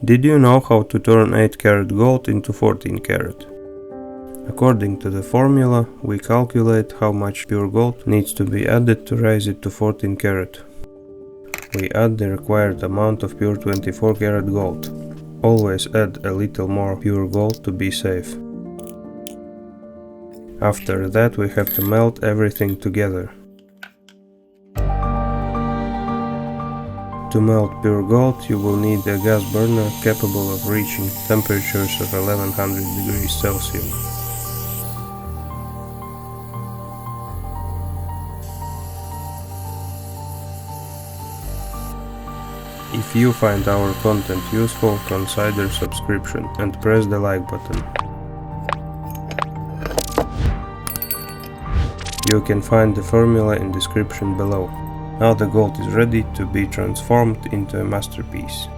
Did you know how to turn 8 karat gold into 14 karat? According to the formula, we calculate how much pure gold needs to be added to raise it to 14 karat. We add the required amount of pure 24 karat gold. Always add a little more pure gold to be safe. After that we have to melt everything together. To melt pure gold, you will need a gas burner capable of reaching temperatures of 1100 degrees Celsius. If you find our content useful, consider subscription and press the like button. You can find the formula in description below. Now the gold is ready to be transformed into a masterpiece.